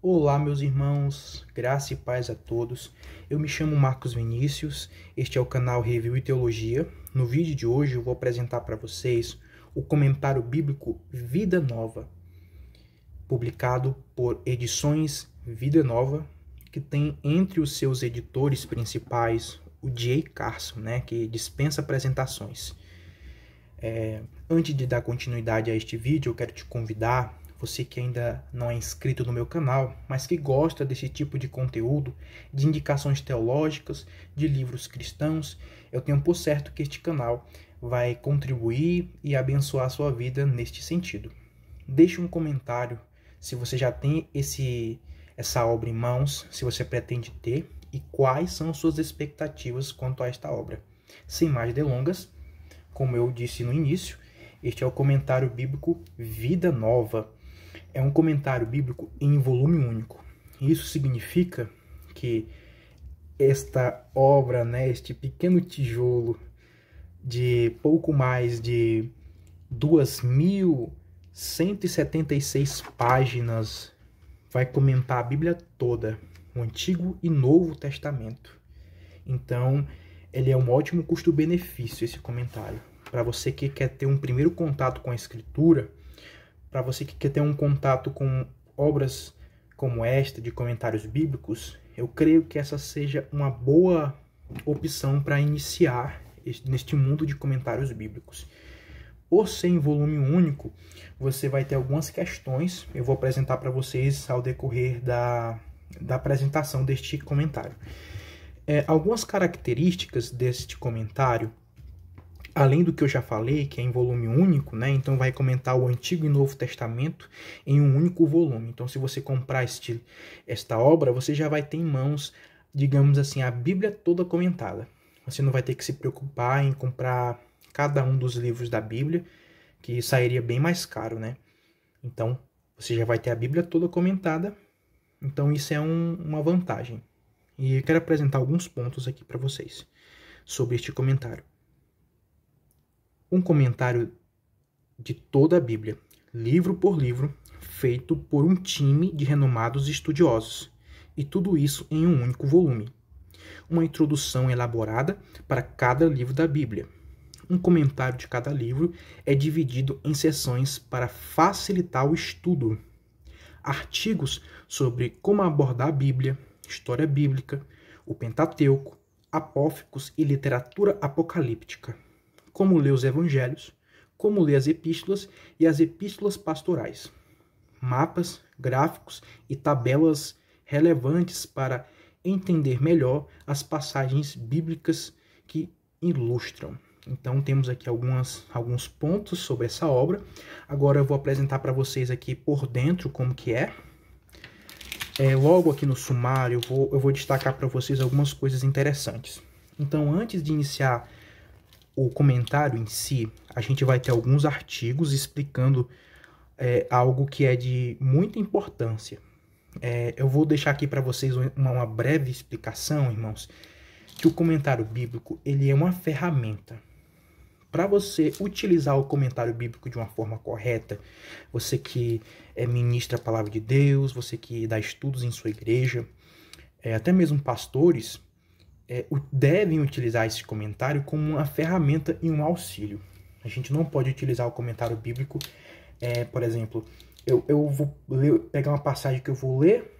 Olá, meus irmãos, graça e paz a todos. Eu me chamo Marcos Vinícius, este é o canal Review e Teologia. No vídeo de hoje eu vou apresentar para vocês o comentário bíblico Vida Nova, publicado por Edições Vida Nova, que tem entre os seus editores principais o J. Carson, que dispensa apresentações. Antes de dar continuidade a este vídeo, eu quero te convidar, você que ainda não é inscrito no meu canal, mas que gosta desse tipo de conteúdo, de indicações teológicas, de livros cristãos, eu tenho por certo que este canal vai contribuir e abençoar a sua vida neste sentido. Deixe um comentário se você já tem essa obra em mãos, se você pretende ter e quais são suas expectativas quanto a esta obra. Sem mais delongas, como eu disse no início, este é o comentário bíblico Vida Nova. É um comentário bíblico em volume único. Isso significa que esta obra, este pequeno tijolo de pouco mais de 2.176 páginas vai comentar a Bíblia toda, o Antigo e Novo Testamento. Então, ele é um ótimo custo-benefício, esse comentário. Para você que quer ter um primeiro contato com a Escritura, para você que quer ter um contato com obras como esta, de comentários bíblicos, eu creio que essa seja uma boa opção para iniciar neste mundo de comentários bíblicos. Por ser em volume único, você vai ter algumas questões, eu vou apresentar para vocês ao decorrer da apresentação deste comentário. Algumas características deste comentário, além do que eu já falei, que é em volume único, então vai comentar o Antigo e Novo Testamento em um único volume. Então, se você comprar esta obra, você já vai ter em mãos, digamos assim, a Bíblia toda comentada. Você não vai ter que se preocupar em comprar cada um dos livros da Bíblia, que sairia bem mais caro, Então, você já vai ter a Bíblia toda comentada. Então, isso é uma vantagem. E eu quero apresentar alguns pontos aqui para vocês sobre este comentário. Um comentário de toda a Bíblia, livro por livro, feito por um time de renomados estudiosos, e tudo isso em um único volume. Uma introdução elaborada para cada livro da Bíblia. Um comentário de cada livro é dividido em seções para facilitar o estudo. Artigos sobre como abordar a Bíblia, história bíblica, o Pentateuco, apócrifos e literatura apocalíptica. Como ler os evangelhos, como ler as epístolas e as epístolas pastorais. Mapas, gráficos e tabelas relevantes para entender melhor as passagens bíblicas que ilustram. Então, temos aqui alguns pontos sobre essa obra. Agora eu vou apresentar para vocês aqui por dentro como que é. Logo aqui no sumário, eu vou destacar para vocês algumas coisas interessantes. Então, antes de iniciar o comentário em si, a gente vai ter alguns artigos explicando algo que é de muita importância. Eu vou deixar aqui para vocês uma breve explicação, irmãos, que o comentário bíblico ele é uma ferramenta. Para você utilizar o comentário bíblico de uma forma correta, você que ministra a palavra de Deus, você que dá estudos em sua igreja, até mesmo pastores, devem utilizar esse comentário como uma ferramenta e um auxílio. A gente não pode utilizar o comentário bíblico, por exemplo, eu vou pegar uma passagem que eu vou ler,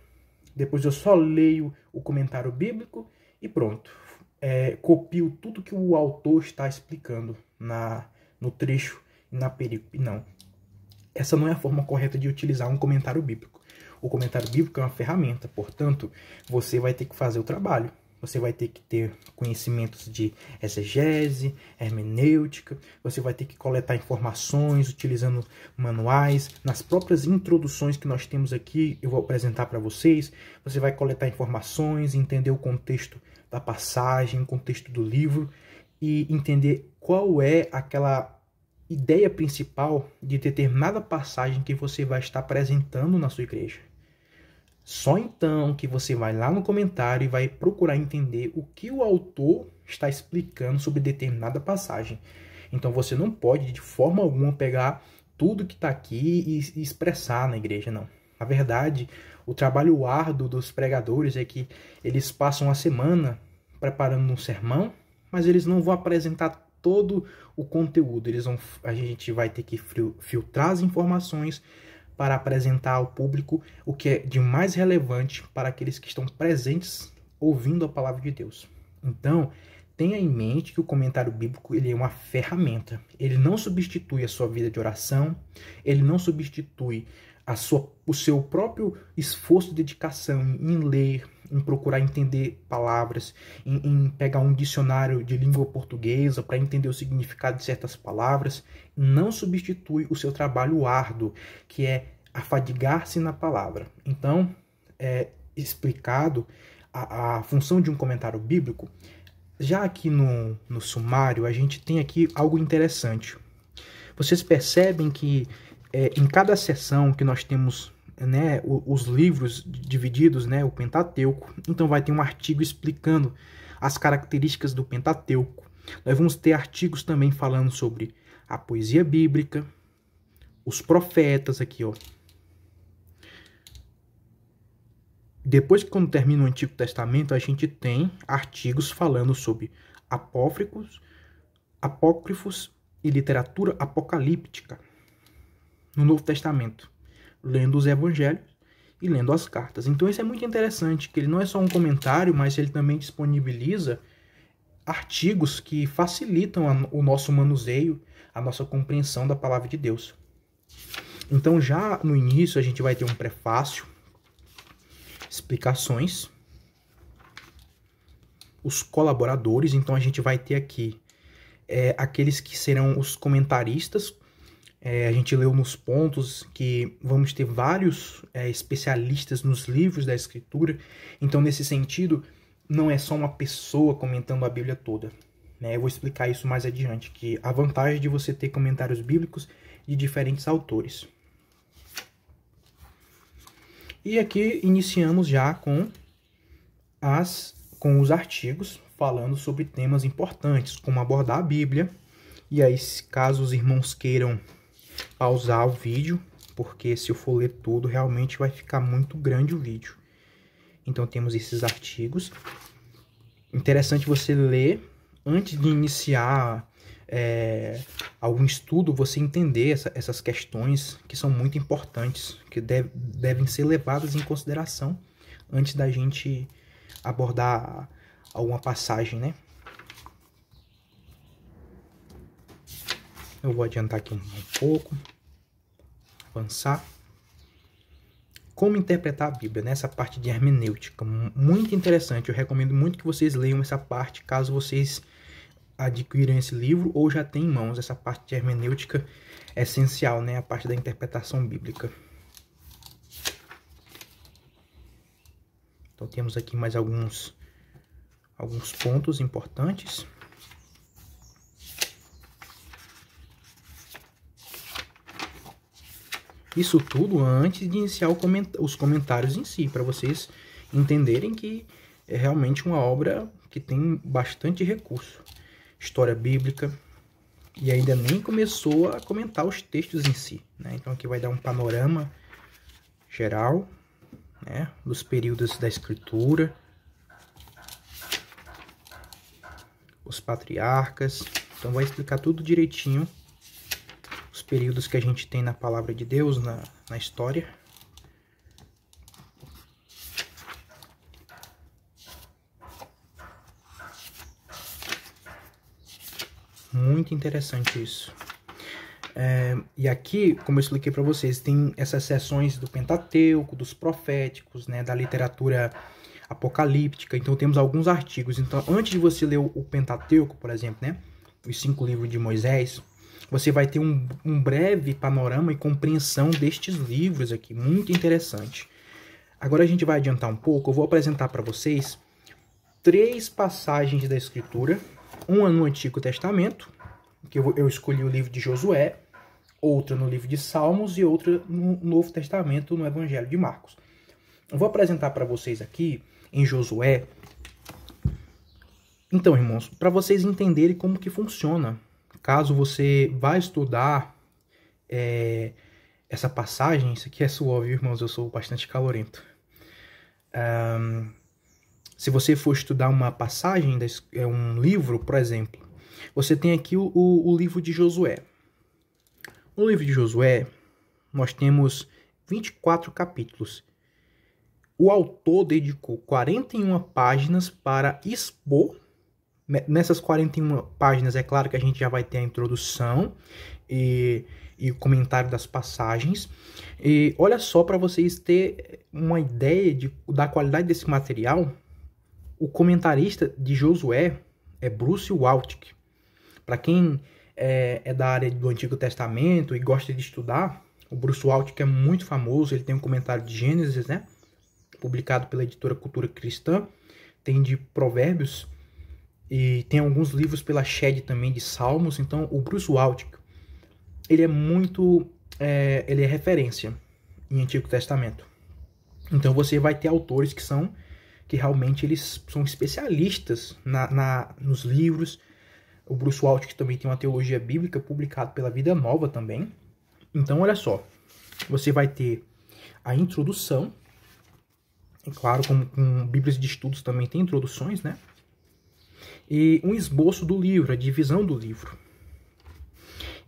depois eu só leio o comentário bíblico e pronto. Copio tudo que o autor está explicando no trecho e na perícope. Não. Essa não é a forma correta de utilizar um comentário bíblico. O comentário bíblico é uma ferramenta, portanto, você vai ter que fazer o trabalho. Você vai ter que ter conhecimentos de exegese, hermenêutica, você vai ter que coletar informações utilizando manuais. Nas próprias introduções que nós temos aqui, eu vou apresentar para vocês, você vai coletar informações, entender o contexto da passagem, o contexto do livro e entender qual é aquela ideia principal de determinada passagem que você vai estar apresentando na sua igreja. Só então que você vai lá no comentário e vai procurar entender o que o autor está explicando sobre determinada passagem. Então você não pode de forma alguma pegar tudo que está aqui e expressar na igreja, não. Na verdade, o trabalho árduo dos pregadores é que eles passam a semana preparando um sermão, mas eles não vão apresentar todo o conteúdo. A gente vai ter que filtrar as informações para apresentar ao público o que é de mais relevante para aqueles que estão presentes ouvindo a palavra de Deus. Então, tenha em mente que o comentário bíblico ele é uma ferramenta. Ele não substitui a sua vida de oração, ele não substitui o seu próprio esforço e dedicação em ler, em procurar entender palavras, em pegar um dicionário de língua portuguesa para entender o significado de certas palavras. Não substitui o seu trabalho árduo, que é afadigar-se na palavra. Então, explicado a função de um comentário bíblico. Já aqui no sumário, a gente tem aqui algo interessante. Vocês percebem que em cada seção que nós temos, né, os livros divididos, né, o Pentateuco, então vai ter um artigo explicando as características do Pentateuco. Nós vamos ter artigos também falando sobre a poesia bíblica, os profetas aqui, ó. Depois que quando termina o Antigo Testamento, a gente tem artigos falando sobre apócrifos e literatura apocalíptica. No Novo Testamento, lendo os evangelhos e lendo as cartas. Então isso é muito interessante, que ele não é só um comentário, mas ele também disponibiliza artigos que facilitam o nosso manuseio, a nossa compreensão da palavra de Deus. Então já no início a gente vai ter um prefácio, explicações, os colaboradores, então a gente vai ter aqui aqueles que serão os comentaristas. A gente leu nos pontos que vamos ter vários especialistas nos livros da Escritura. Então, nesse sentido, não é só uma pessoa comentando a Bíblia toda. Eu vou explicar isso mais adiante, que a vantagem de você ter comentários bíblicos de diferentes autores. E aqui iniciamos já com os artigos falando sobre temas importantes, como abordar a Bíblia. E aí, caso os irmãos queiram pausar o vídeo, porque se eu for ler tudo, realmente vai ficar muito grande o vídeo. Então temos esses artigos. Interessante você ler antes de iniciar algum estudo, você entender essas questões que são muito importantes, que devem ser levadas em consideração antes da gente abordar alguma passagem, né? Eu vou adiantar aqui um pouco, avançar. Como interpretar a Bíblia, nessa parte de hermenêutica, muito interessante. Eu recomendo muito que vocês leiam essa parte, caso vocês adquiram esse livro ou já tenham em mãos. Essa parte de hermenêutica é essencial, né? A parte da interpretação bíblica. Então temos aqui mais alguns pontos importantes. Isso tudo antes de iniciar os comentários em si, para vocês entenderem que é realmente uma obra que tem bastante recurso. História bíblica, e ainda nem começou a comentar os textos em si, né? Então aqui vai dar um panorama geral, né, dos períodos da Escritura, os patriarcas. Então vai explicar tudo direitinho, os períodos que a gente tem na palavra de Deus, na história. Muito interessante isso. E aqui, como eu expliquei para vocês, tem essas seções do Pentateuco, dos proféticos, né, da literatura apocalíptica. Então temos alguns artigos. Então, antes de você ler o Pentateuco, por exemplo, né, os 5 livros de Moisés, você vai ter um breve panorama e compreensão destes livros aqui, muito interessante. Agora a gente vai adiantar um pouco, eu vou apresentar para vocês 3 passagens da Escritura, uma no Antigo Testamento, que eu escolhi o livro de Josué, outra no livro de Salmos e outra no Novo Testamento, no Evangelho de Marcos. Eu vou apresentar para vocês aqui, em Josué. Então, irmãos, para vocês entenderem como que funciona, caso você vá estudar essa passagem, isso aqui é suor, viu, irmãos? Eu sou bastante calorento. Se você for estudar uma passagem, um livro, por exemplo, você tem aqui o livro de Josué. No livro de Josué, nós temos 24 capítulos. O autor dedicou 41 páginas para expor. Nessas 41 páginas, é claro que a gente já vai ter a introdução e o comentário das passagens. E olha só, para vocês terem uma ideia da qualidade desse material, o comentarista de Josué é Bruce Waltke. Para quem é da área do Antigo Testamento e gosta de estudar, o Bruce Waltke é muito famoso. Ele tem um comentário de Gênesis, né? Publicado pela editora Cultura Cristã. Tem de Provérbios e tem alguns livros pela Shed também de Salmos. Então, o Bruce Waltke, ele é muito... ele é referência em Antigo Testamento. Então, você vai ter autores que realmente eles são especialistas nos livros. O Bruce Waltke também tem uma teologia bíblica publicada pela Vida Nova também. Então, olha só. Você vai ter a introdução. E claro, com Bíblias de Estudos também tem introduções, né? E um esboço do livro, a divisão do livro.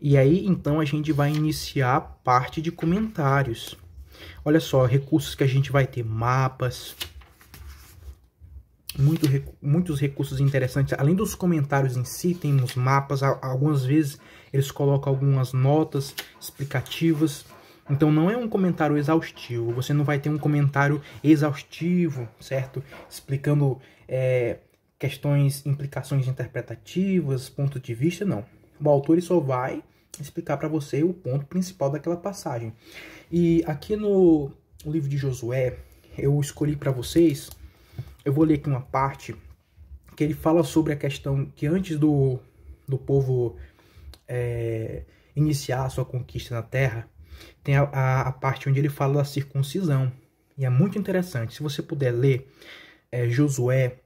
E aí, então, a gente vai iniciar a parte de comentários. Olha só, recursos que a gente vai ter, mapas, muitos recursos interessantes. Além dos comentários em si, temos mapas. Algumas vezes eles colocam algumas notas explicativas. Então não é um comentário exaustivo. Você não vai ter um comentário exaustivo, certo? Explicando questões, implicações interpretativas, ponto de vista, não. O autor ele só vai explicar para você o ponto principal daquela passagem. E aqui no livro de Josué, eu escolhi para vocês, eu vou ler aqui uma parte que ele fala sobre a questão que antes do povo iniciar a sua conquista na terra, tem a parte onde ele fala da circuncisão. E é muito interessante. Se você puder ler Josué,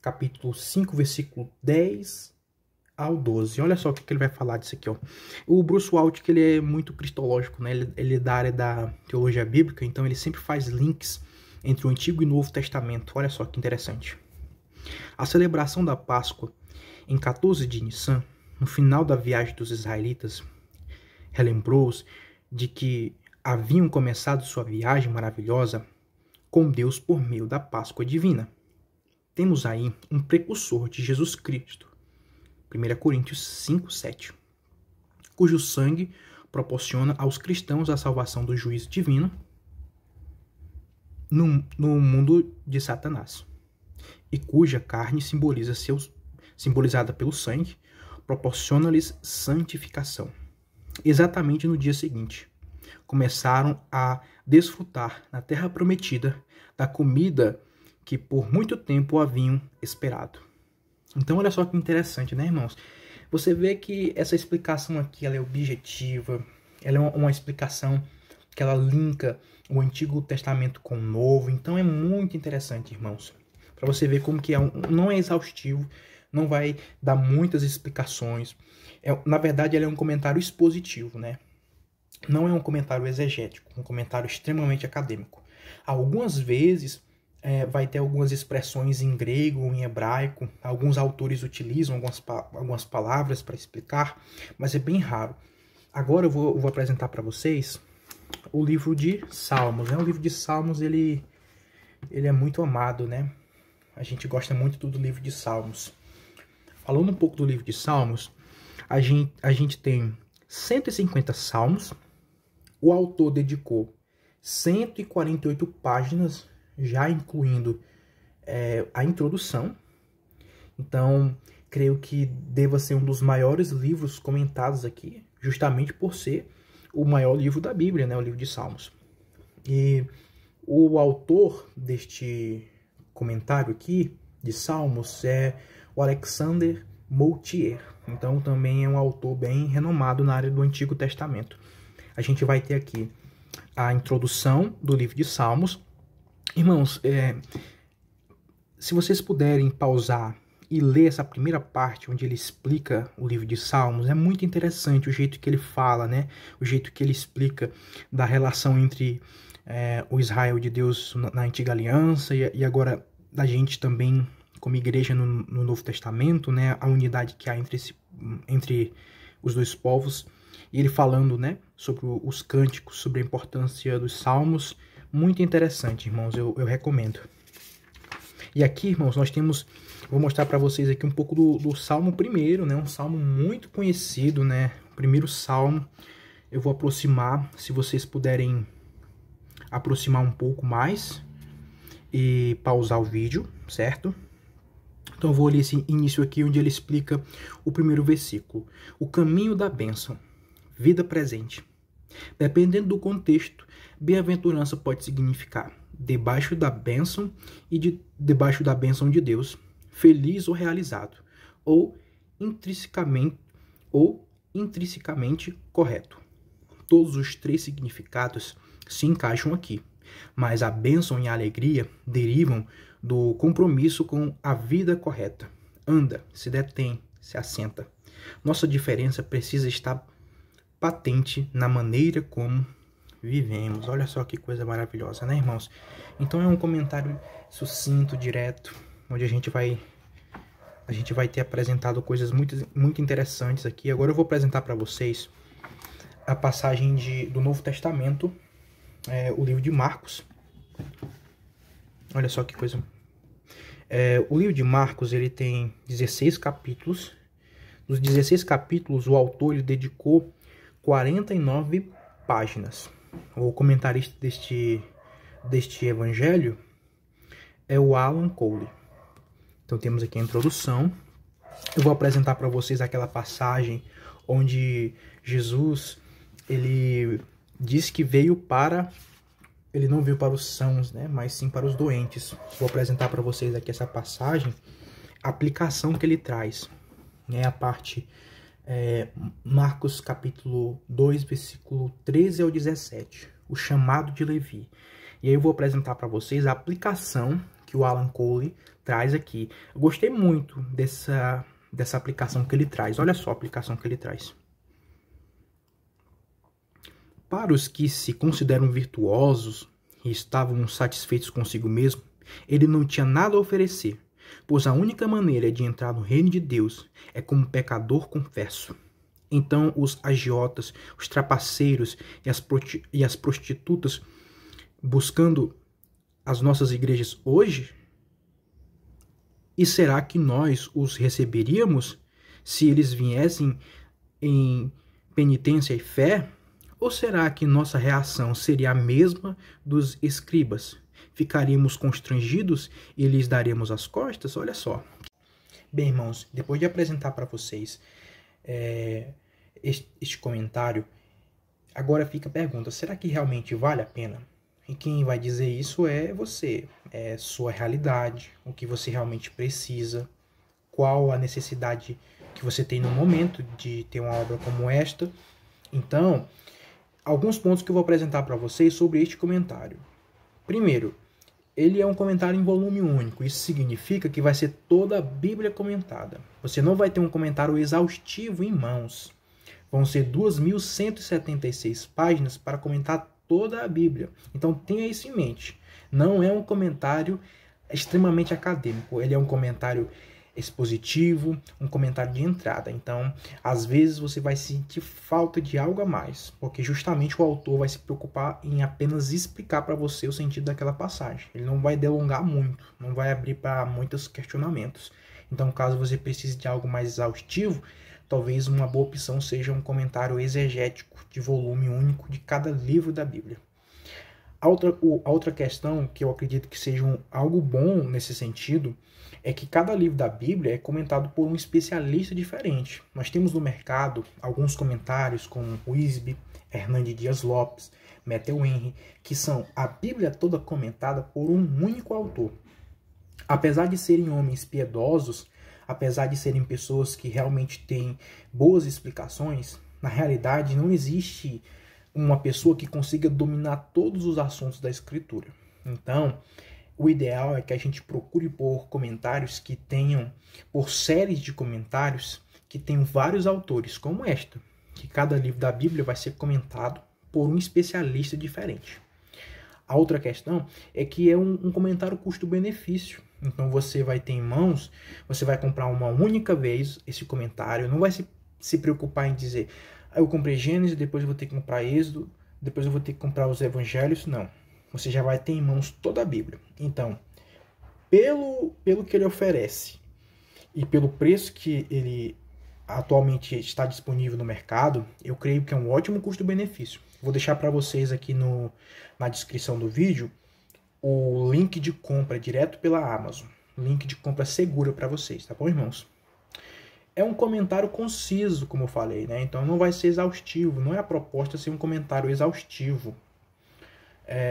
capítulo 5, versículo 10 ao 12. Olha só o que ele vai falar disso aqui. Ó. O Bruce Waltke, ele é muito cristológico, né? Ele é da área da teologia bíblica, então ele sempre faz links entre o Antigo e o Novo Testamento. Olha só que interessante. A celebração da Páscoa, em 14 de Nissan, no final da viagem dos israelitas, relembrou-os de que haviam começado sua viagem maravilhosa com Deus por meio da Páscoa divina. Temos aí um precursor de Jesus Cristo, 1 Coríntios 5, 7, cujo sangue proporciona aos cristãos a salvação do juízo divino no mundo de Satanás, e cuja carne simbolizada pelo sangue, proporciona-lhes santificação. Exatamente no dia seguinte, começaram a desfrutar na terra prometida da comida que por muito tempo haviam esperado. Então, olha só que interessante, né, irmãos? Você vê que essa explicação aqui ela é objetiva, ela é uma explicação que ela linka o Antigo Testamento com o Novo. Então, é muito interessante, irmãos, para você ver como que não é exaustivo, não vai dar muitas explicações. Na verdade, ele é um comentário expositivo, né? Não é um comentário exegético, um comentário extremamente acadêmico. Algumas vezes vai ter algumas expressões em grego ou em hebraico. Alguns autores utilizam algumas palavras para explicar, mas é bem raro. Agora eu vou apresentar para vocês o livro de Salmos. Né? O livro de Salmos ele é muito amado, né? A gente gosta muito do livro de Salmos. Falando um pouco do livro de Salmos, a gente tem 150 salmos. O autor dedicou 148 páginas, já incluindo a introdução. Então, creio que deva ser um dos maiores livros comentados aqui, justamente por ser o maior livro da Bíblia, né, o livro de Salmos. E o autor deste comentário aqui de Salmos é o Alexander Moutier. Então também é um autor bem renomado na área do Antigo Testamento. A gente vai ter aqui a introdução do livro de Salmos. Irmãos, se vocês puderem pausar e ler essa primeira parte, onde ele explica o livro de Salmos, é muito interessante o jeito que ele fala, né? O jeito que ele explica da relação entre o Israel de Deus na Antiga Aliança e agora da gente também como igreja no Novo Testamento, né? A unidade que há entre os dois povos. E ele falando, né, sobre os cânticos, sobre a importância dos salmos. Muito interessante, irmãos, eu recomendo. E aqui, irmãos, nós temos... Vou mostrar para vocês aqui um pouco do Salmo primeiro, né? Um salmo muito conhecido, né? O primeiro salmo. Eu vou aproximar, se vocês puderem aproximar um pouco mais e pausar o vídeo, certo? Então eu vou ler esse início aqui, onde ele explica o primeiro versículo. O caminho da bênção, vida presente. Dependendo do contexto, bem-aventurança pode significar debaixo da bênção e debaixo da bênção de Deus, feliz ou realizado, ou intrinsecamente correto. Todos os três significados se encaixam aqui, mas a bênção e a alegria derivam do compromisso com a vida correta. Anda, se detém, se assenta. Nossa diferença precisa estar patente na maneira como vivemos. Olha só que coisa maravilhosa, né, irmãos? Então é um comentário sucinto, direto, onde a gente vai ter apresentado coisas muito interessantes aqui. Agora eu vou apresentar para vocês a passagem do Novo Testamento, o livro de Marcos. Olha só que coisa. O livro de Marcos, ele tem 16 capítulos. Dos 16 capítulos, o autor ele dedicou 49 páginas. O comentarista deste evangelho é o Alan Cole. Então temos aqui a introdução. Eu vou apresentar para vocês aquela passagem onde Jesus ele diz que ele não veio para os sãos, né, mas sim para os doentes. Vou apresentar para vocês aqui essa passagem, a aplicação que ele traz, né, a parte Marcos capítulo 2, versículo 13 ao 17, o chamado de Levi. E aí eu vou apresentar para vocês a aplicação que o Alan Cole traz aqui. Eu gostei muito dessa aplicação que ele traz. Olha só a aplicação que ele traz. Para os que se consideram virtuosos e estavam satisfeitos consigo mesmo, ele não tinha nada a oferecer, pois a única maneira de entrar no reino de Deus é como pecador confesso. Então os agiotas, os trapaceiros e as prostitutas buscando as nossas igrejas hoje? E será que nós os receberíamos se eles viessem em penitência e fé? Ou será que nossa reação seria a mesma dos escribas? Ficaríamos constrangidos e lhes daremos as costas? Olha só. Bem, irmãos, depois de apresentar para vocês este comentário, agora fica a pergunta, será que realmente vale a pena? E quem vai dizer isso é você, é sua realidade, o que você realmente precisa, qual a necessidade que você tem no momento de ter uma obra como esta. Então, alguns pontos que eu vou apresentar para vocês sobre este comentário. Primeiro, ele é um comentário em volume único. Isso significa que vai ser toda a Bíblia comentada. Você não vai ter um comentário exaustivo em mãos. Vão ser 2.176 páginas para comentar toda a Bíblia. Então tenha isso em mente. Não é um comentário extremamente acadêmico. Ele é um comentário expositivo, um comentário de entrada. Então, às vezes você vai sentir falta de algo a mais, porque justamente o autor vai se preocupar em apenas explicar para você o sentido daquela passagem. Ele não vai delongar muito, não vai abrir para muitos questionamentos. Então, caso você precise de algo mais exaustivo, talvez uma boa opção seja um comentário exegético de volume único de cada livro da Bíblia. A outra questão que eu acredito que seja algo bom nesse sentido é que cada livro da Bíblia é comentado por um especialista diferente. Nós temos no mercado alguns comentários como Wisby, Hernandes Dias Lopes, Matthew Henry, que são a Bíblia toda comentada por um único autor. Apesar de serem homens piedosos, apesar de serem pessoas que realmente têm boas explicações, na realidade não existe uma pessoa que consiga dominar todos os assuntos da Escritura. Então, o ideal é que a gente procure por comentários que tenham, por séries de comentários que tenham vários autores, como esta, que cada livro da Bíblia vai ser comentado por um especialista diferente. A outra questão é que é um comentário custo-benefício. Então você vai ter em mãos, você vai comprar uma única vez esse comentário, não vai se preocupar em dizer, eu comprei Gênesis, depois eu vou ter que comprar Êxodo, depois eu vou ter que comprar os Evangelhos. Não. Você já vai ter em mãos toda a Bíblia. Então, pelo que ele oferece e pelo preço que ele atualmente está disponível no mercado, eu creio que é um ótimo custo-benefício. Vou deixar para vocês aqui na descrição do vídeo o link de compra direto pela Amazon. Link de compra segura para vocês, tá bom, irmãos? É um comentário conciso, como eu falei, né? Então não vai ser exaustivo, não é a proposta ser um comentário exaustivo.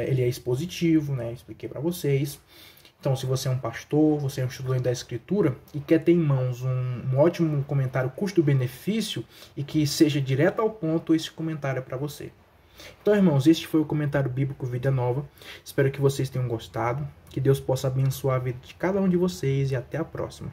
Ele é expositivo, né? Expliquei para vocês. Então, se você é um pastor, você é um estudante da Escritura e quer ter em mãos um ótimo comentário custo-benefício e que seja direto ao ponto, esse comentário é para você. Então, irmãos, este foi o comentário bíblico Vida Nova. Espero que vocês tenham gostado. Que Deus possa abençoar a vida de cada um de vocês e até a próxima.